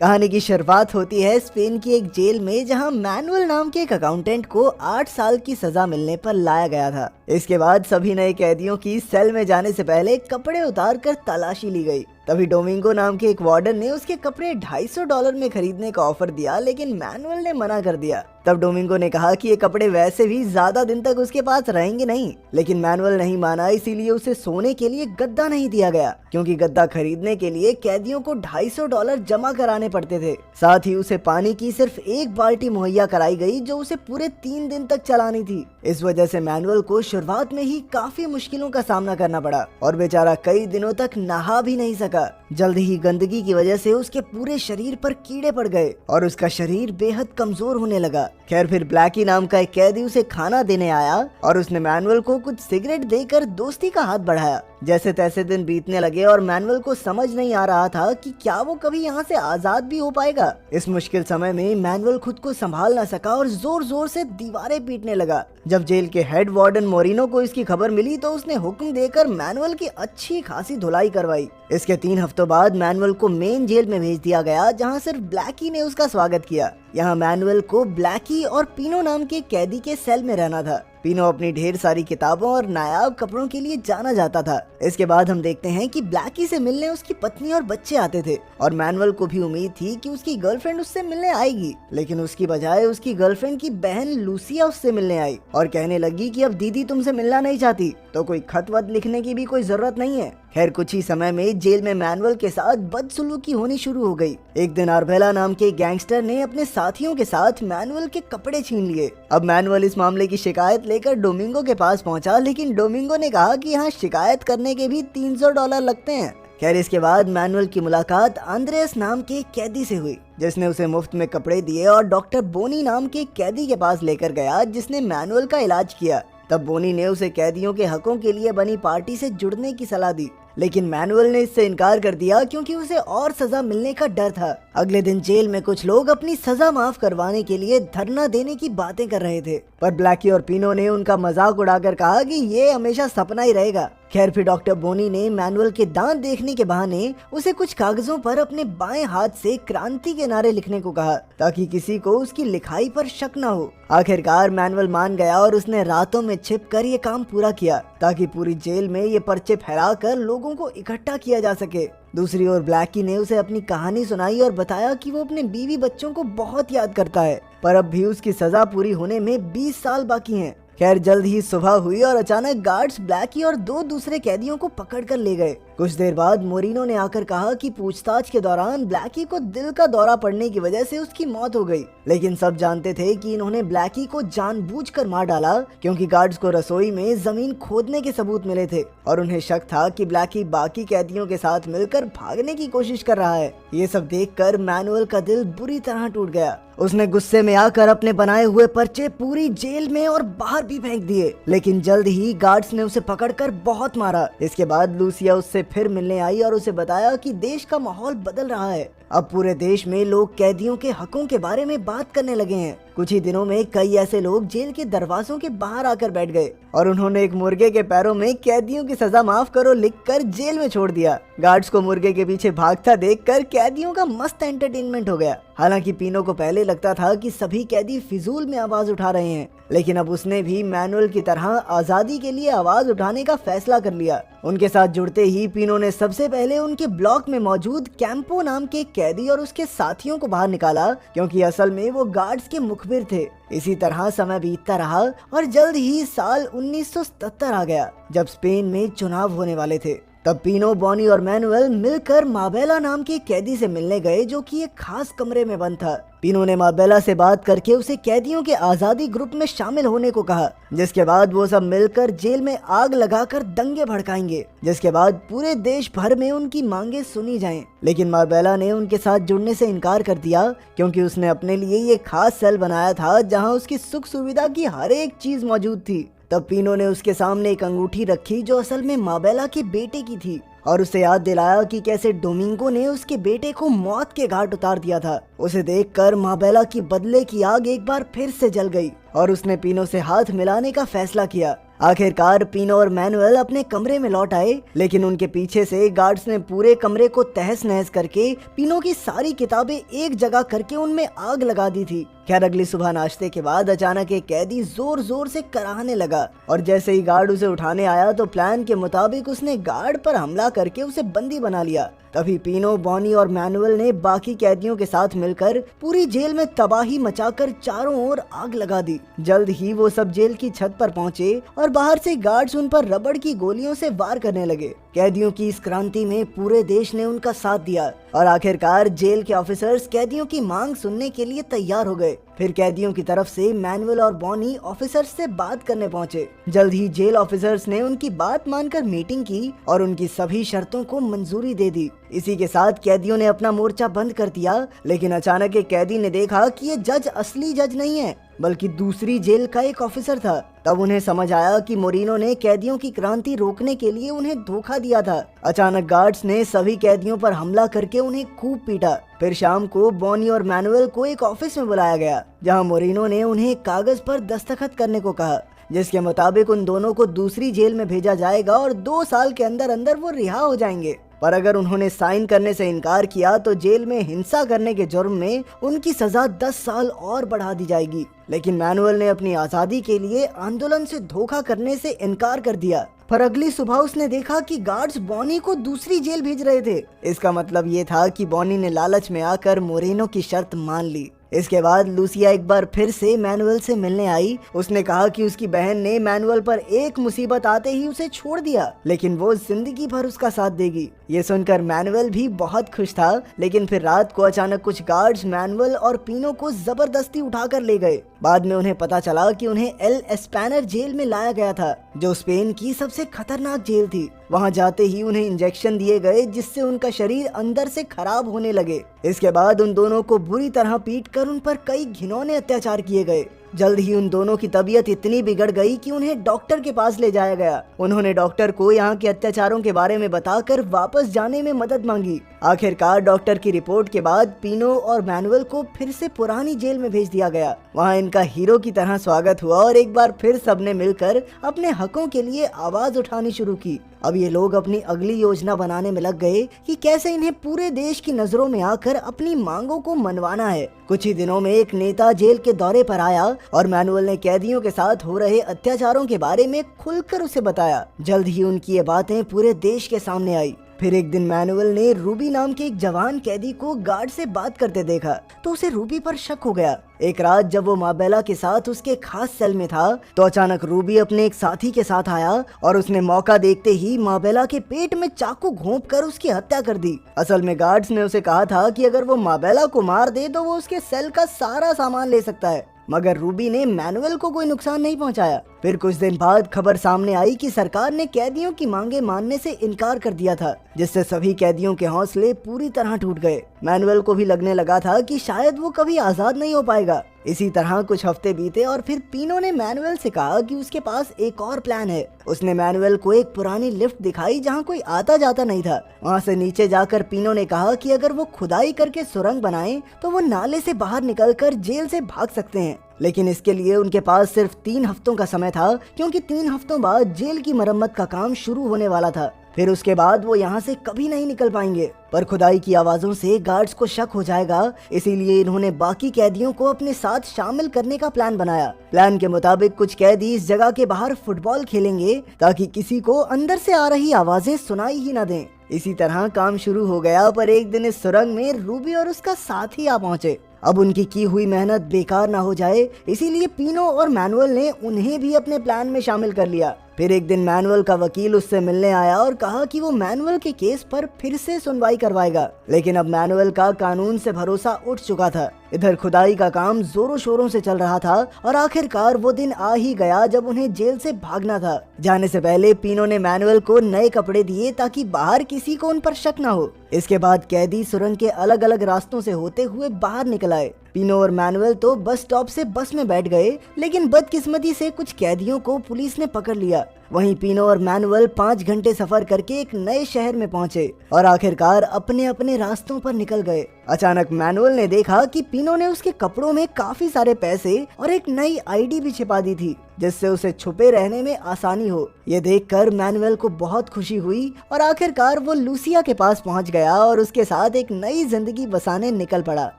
कहानी की शुरुआत होती है स्पेन की एक जेल में, जहां मैनुअल नाम के एक अकाउंटेंट को 8 साल की सजा मिलने पर लाया गया था। इसके बाद सभी नए कैदियों की सेल में जाने से पहले कपड़े उतार कर तलाशी ली गई। तभी डोमिंगो नाम के एक वार्डन ने उसके कपड़े $250 में खरीदने का ऑफर दिया, लेकिन मैनुअल ने मना कर दिया। तब डोमिंगो ने कहा कि ये कपड़े वैसे भी ज्यादा दिन तक उसके पास रहेंगे नहीं, लेकिन मैनुअल नहीं माना। इसीलिए उसे सोने के लिए गद्दा नहीं दिया गया, क्योंकि गद्दा खरीदने के लिए कैदियों को $250 जमा कराने पड़ते थे। साथ ही उसे पानी की सिर्फ एक बाल्टी मुहैया कराई गई, जो उसे पूरे 3 दिन तक चलानी थी। इस वजह से मैनुअल को शुरुआत में ही काफी मुश्किलों का सामना करना पड़ा और बेचारा कई दिनों तक नहा भी नहीं सका। जल्द ही गंदगी की वजह से उसके पूरे शरीर पर कीड़े पड़ गए और उसका शरीर बेहद कमजोर होने लगा। खैर, फिर ब्लैकी नाम का एक कैदी उसे खाना देने आया और उसने मैनुअल को कुछ सिगरेट देकर दोस्ती का हाथ बढ़ाया। जैसे तैसे दिन बीतने लगे और मैनुअल को समझ नहीं आ रहा था कि क्या वो कभी यहाँ से आजाद भी हो पाएगा। इस मुश्किल समय में मैनुअल खुद को संभाल न सका और जोर जोर से दीवारें पीटने लगा। जब जेल के हेड वार्डन मोरिनो को इसकी खबर मिली तो उसने हुक्म देकर मैनुअल की अच्छी खासी धुलाई करवाई। इसके 3 हफ्तों बाद मैनुअल को मेन जेल में भेज दिया गया, जहाँ सिर्फ ब्लैकी ने उसका स्वागत किया। यहाँ मैनुअल को ब्लैकी और पिनो नाम के कैदी के सेल में रहना था। पिनो अपनी ढेर सारी किताबों और नायाब कपड़ों के लिए जाना जाता था। इसके बाद हम देखते हैं कि ब्लैकी से मिलने उसकी पत्नी और बच्चे आते थे और मैनुअल को भी उम्मीद थी कि उसकी गर्लफ्रेंड उससे मिलने आएगी, लेकिन उसकी बजाय उसकी गर्लफ्रेंड की बहन लूसिया उससे मिलने आई और कहने लगी कि अब दीदी तुमसे मिलना नहीं चाहती तो कोई खत वत लिखने की भी कोई जरूरत नहीं है। खैर, कुछ ही समय में जेल में मैनुअल के साथ बदसलूकी होनी शुरू हो गई। एक दिन अरबेला नाम के गैंगस्टर ने अपने साथियों के साथ मैनुअल के कपड़े छीन लिए। अब मैनुअल इस मामले की शिकायत लेकर डोमिंगो के पास पहुंचा, लेकिन डोमिंगो ने कहा कि यहाँ शिकायत करने के भी $300 लगते हैं। खैर, इसके बाद मैनुअल की मुलाकात आंद्रेस नाम के कैदी से हुई, जिसने उसे मुफ्त में कपड़े दिए और डॉक्टर बोनी नाम के कैदी के पास लेकर गया, जिसने मैनुअल का इलाज किया। तब बोनी ने उसे कैदियों के हकों के लिए बनी पार्टी से जुड़ने की सलाह दी, लेकिन मैनुअल ने इससे इनकार कर दिया क्योंकि उसे और सजा मिलने का डर था। अगले दिन जेल में कुछ लोग अपनी सजा माफ करवाने के लिए धरना देने की बातें कर रहे थे, पर ब्लैकी और पिनो ने उनका मजाक उड़ाकर कहा कि ये हमेशा सपना ही रहेगा। खैर, फिर डॉक्टर बोनी ने मैनुअल के दांत देखने के बहाने उसे कुछ कागजों पर अपने बाएं हाथ से क्रांति के नारे लिखने को कहा, ताकि किसी को उसकी लिखाई पर शक न हो। आखिरकार मैनुअल मान गया और उसने रातों में छिपकर ये काम पूरा किया, ताकि पूरी जेल में ये पर्चे फैलाकर लोगों को इकट्ठा किया जा सके। दूसरी ओर ब्लैकी ने उसे अपनी कहानी सुनाई और बताया कि वो अपने बीवी बच्चों को बहुत याद करता है, पर अब भी उसकी सजा पूरी होने में 20 साल बाकी हैं। खैर, जल्द ही सुबह हुई और अचानक गार्ड्स ब्लैकी और 2 दूसरे कैदियों को पकड़कर ले गए। कुछ देर बाद मोरिनो ने आकर कहा कि पूछताछ के दौरान ब्लैकी को दिल का दौरा पड़ने की वजह से उसकी मौत हो गई, लेकिन सब जानते थे कि इन्होंने ब्लैकी को जानबूझकर मार डाला, क्योंकि गार्ड्स को रसोई में जमीन खोदने के सबूत मिले थे और उन्हें शक था कि ब्लैकी बाकी कैदियों के साथ मिलकर भागने की कोशिश कर रहा है। ये सब देखकर मैनुअल का दिल बुरी तरह टूट गया। उसने गुस्से में आकर अपने बनाए हुए पर्चे पूरी जेल में और बाहर भी फेंक दिए, लेकिन जल्द ही गार्ड्स ने उसे पकड़कर बहुत मारा। इसके बाद लूसिया उससे फिर मिलने आई और उसे बताया कि देश का माहौल बदल रहा है। अब पूरे देश में लोग कैदियों के हकों के बारे में बात करने लगे हैं। कुछ ही दिनों में कई ऐसे लोग जेल के दरवाजों के बाहर आकर बैठ गए और उन्होंने एक मुर्गे के पैरों में कैदियों की सजा माफ करो लिखकर जेल में छोड़ दिया। गार्ड्स को मुर्गे के पीछे भागता देखकर कैदियों का मस्त एंटरटेनमेंट हो गया। हालांकि पिनो को पहले लगता था कि सभी कैदी फिजूल में आवाज उठा रहे हैं, लेकिन अब उसने भी मैनुअल की तरह आजादी के लिए आवाज उठाने का फैसला कर लिया। उनके साथ जुड़ते ही पिनो ने सबसे पहले उनके ब्लॉक में मौजूद कैंपो नाम के कैदी और उसके साथियों को बाहर निकाला, क्योंकि असल में वो गार्ड्स के मुखबिर थे। इसी तरह समय बीतता रहा और जल्द ही साल 1977 आ गया, जब स्पेन में चुनाव होने वाले थे। तब पिनो, बॉनी और मैनुअल मिलकर माबेला नाम के कैदी से मिलने गए, जो कि एक खास कमरे में बंद था। पिनो ने माबेला से बात करके उसे कैदियों के आजादी ग्रुप में शामिल होने को कहा, जिसके बाद वो सब मिलकर जेल में आग लगाकर दंगे भड़काएंगे, जिसके बाद पूरे देश भर में उनकी मांगे सुनी जाएं। लेकिन माबेला ने उनके साथ जुड़ने से इनकार कर दिया, क्योंकि उसने अपने लिए ये खास सेल बनाया था जहाँ उसकी सुख सुविधा की हर एक चीज मौजूद थी। तब पिनो ने उसके सामने एक अंगूठी रखी, जो असल में माबेला के बेटे की थी, और उसे याद दिलाया कि कैसे डोमिंगो ने उसके बेटे को मौत के घाट उतार दिया था। उसे देखकर माबेला की बदले की आग एक बार फिर से जल गई और उसने पिनो से हाथ मिलाने का फैसला किया। आखिरकार पीनो और मैनुअल अपने कमरे में लौट आए, लेकिन उनके पीछे से गार्ड्स ने पूरे कमरे को तहस नहस करके पीनो की सारी किताबें एक जगह करके उनमें आग लगा दी थी। खैर अगली सुबह नाश्ते के बाद अचानक एक कैदी जोर जोर से कराहने लगा और जैसे ही गार्ड उसे उठाने आया तो प्लान के मुताबिक उसने गार्ड पर हमला करके उसे बंदी बना लिया। तभी पीनो, बॉनी और मैनुअल ने बाकी कैदियों के साथ मिलकर पूरी जेल में तबाही मचाकर चारों ओर आग लगा दी। जल्द ही वो सब जेल की छत पर पहुंचे और बाहर से गार्ड्स उन पर रबड़ की गोलियों से वार करने लगे। कैदियों की इस क्रांति में पूरे देश ने उनका साथ दिया और आखिरकार जेल के ऑफिसर्स कैदियों की मांग सुनने के लिए तैयार हो गए। फिर कैदियों की तरफ से मैनुअल और बॉनी ऑफिसर्स से बात करने पहुंचे। जल्द ही जेल ऑफिसर्स ने उनकी बात मानकर मीटिंग की और उनकी सभी शर्तों को मंजूरी दे दी। इसी के साथ कैदियों ने अपना मोर्चा बंद कर दिया, लेकिन अचानक एक कैदी ने देखा कि ये जज असली जज नहीं है बल्कि दूसरी जेल का एक ऑफिसर था। तब उन्हें समझ आया कि मोरिनो ने कैदियों की क्रांति रोकने के लिए उन्हें धोखा दिया था। अचानक गार्ड्स ने सभी कैदियों पर हमला करके उन्हें खूब पीटा। फिर शाम को बॉनी और मैनुअल को एक ऑफिस में बुलाया गया, जहां मोरिनो ने उन्हें एक कागज पर दस्तखत करने को कहा, जिसके मुताबिक उन दोनों को दूसरी जेल में भेजा जाएगा और 2 साल के अंदर अंदर वो रिहा हो जाएंगे। पर अगर उन्होंने साइन करने से इनकार किया तो जेल में हिंसा करने के जुर्म में उनकी सजा 10 साल और बढ़ा दी जाएगी। लेकिन मैनुअल ने अपनी आजादी के लिए आंदोलन से धोखा करने से इनकार कर दिया। पर अगली सुबह उसने देखा कि गार्ड्स बॉनी को दूसरी जेल भेज रहे थे। इसका मतलब ये था कि बॉनी ने लालच में आकर मोरेनो की शर्त मान ली। इसके बाद लूसिया एक बार फिर से मैनुअल से मिलने आई। उसने कहा कि उसकी बहन ने मैनुअल पर एक मुसीबत आते ही उसे छोड़ दिया, लेकिन वो जिंदगी भर उसका साथ देगी। ये सुनकर मैनुअल भी बहुत खुश था, लेकिन फिर रात को अचानक कुछ गार्ड्स मैनुअल और पीनो को जबरदस्ती उठाकर ले गए। बाद में उन्हें पता चला कि उन्हें एल एस्पैनर जेल में लाया गया था, जो स्पेन की सबसे खतरनाक जेल थी। वहां जाते ही उन्हें इंजेक्शन दिए गए, जिससे उनका शरीर अंदर से खराब होने लगे। इसके बाद उन दोनों को बुरी तरह पीटकर उन पर कई घिनौने अत्याचार किए गए। जल्द ही उन दोनों की तबीयत इतनी बिगड़ गई कि उन्हें डॉक्टर के पास ले जाया गया। उन्होंने डॉक्टर को यहाँ के अत्याचारों के बारे में बताकर वापस जाने में मदद मांगी। आखिरकार डॉक्टर की रिपोर्ट के बाद पीनो और मैनुअल को फिर से पुरानी जेल में भेज दिया गया। वहाँ इनका हीरो की तरह स्वागत हुआ और एक बार फिर सबने मिलकर अपने हकों के लिए आवाज उठानी शुरू की। अब ये लोग अपनी अगली योजना बनाने में लग गए कि कैसे इन्हें पूरे देश की नजरों में आकर अपनी मांगों को मनवाना है। कुछ ही दिनों में एक नेता जेल के दौरे पर आया और मैनुअल ने कैदियों के साथ हो रहे अत्याचारों के बारे में खुलकर उसे बताया। जल्द ही उनकी ये बातें पूरे देश के सामने आई। फिर एक दिन मैनुअल ने रूबी नाम के एक जवान कैदी को गार्ड से बात करते देखा, तो उसे रूबी पर शक हो गया। एक रात जब वो माबेला के साथ उसके खास सेल में था, तो अचानक रूबी अपने एक साथी के साथ आया और उसने मौका देखते ही माबेला के पेट में चाकू घोंपकर उसकी हत्या कर दी। असल में गार्ड्स ने उसे कहा था कि अगर वो माबेला को मार दे तो वो उसके सेल का सारा सामान ले सकता है, मगर रूबी ने मैनुअल को कोई नुकसान नहीं पहुंचाया। फिर कुछ दिन बाद खबर सामने आई कि सरकार ने कैदियों की मांगे मानने से इनकार कर दिया था, जिससे सभी कैदियों के हौसले पूरी तरह टूट गए। मैनुअल को भी लगने लगा था कि शायद वो कभी आजाद नहीं हो पाएगा। इसी तरह कुछ हफ्ते बीते और फिर पीनो ने मैनुअल से कहा कि उसके पास एक और प्लान है। उसने मैनुअल को एक पुरानी लिफ्ट दिखाई जहां कोई आता जाता नहीं था। वहां से नीचे जाकर पीनो ने कहा कि अगर वो खुदाई करके सुरंग बनाएं तो वो नाले से बाहर निकलकर जेल से भाग सकते हैं, लेकिन इसके लिए उनके पास सिर्फ 3 हफ्तों का समय था, क्योंकि 3 हफ्तों बाद जेल की मरम्मत का काम शुरू होने वाला था। फिर उसके बाद वो यहाँ से कभी नहीं निकल पाएंगे। पर खुदाई की आवाजों से गार्ड्स को शक हो जाएगा, इसीलिए इन्होंने बाकी कैदियों को अपने साथ शामिल करने का प्लान बनाया। प्लान के मुताबिक कुछ कैदी इस जगह के बाहर फुटबॉल खेलेंगे ताकि किसी को अंदर से आ रही आवाजें सुनाई ही न दें। इसी तरह काम शुरू हो गया। पर एक दिन इस सुरंग में रूबी और उसका साथी आ पहुंचे। अब उनकी की हुई मेहनत बेकार ना हो जाए, इसीलिए पीनो और मैनुअल ने उन्हें भी अपने प्लान में शामिल कर लिया। फिर एक दिन मैनुअल का वकील उससे मिलने आया और कहा कि वो मैनुअल के केस पर फिर से सुनवाई करवाएगा, लेकिन अब मैनुअल का कानून से भरोसा उठ चुका था। इधर खुदाई का काम जोरों शोरों से चल रहा था और आखिरकार वो दिन आ ही गया जब उन्हें जेल से भागना था। जाने से पहले पीनो ने मैनुअल को नए कपड़े दिए ताकि बाहर किसी को उन पर शक न हो। इसके बाद कैदी सुरंग के अलग अलग रास्तों से होते हुए बाहर निकल आए। पीनो और मैनुअल तो बस स्टॉप से बस में बैठ गए, लेकिन बदकिस्मती से कुछ कैदियों को पुलिस ने पकड़ लिया। वहीं पीनो और मैनुअल 5 घंटे सफर करके एक नए शहर में पहुंचे और आखिरकार अपने अपने रास्तों पर निकल गए। अचानक मैनुअल ने देखा कि पीनो ने उसके कपड़ों में काफी सारे पैसे और एक नई आईडी भी छिपा दी थी। जिससे उसे छुपे रहने में आसानी हो। ये देखकर मैनुअल को बहुत खुशी हुई और आखिरकार वो लूसिया के पास पहुंच गया और उसके साथ एक नई जिंदगी बसाने निकल पड़ा।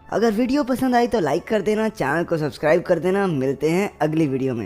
अगर वीडियो पसंद आई तो लाइक कर देना, चैनल को सब्सक्राइब कर देना। मिलते हैं अगली वीडियो में।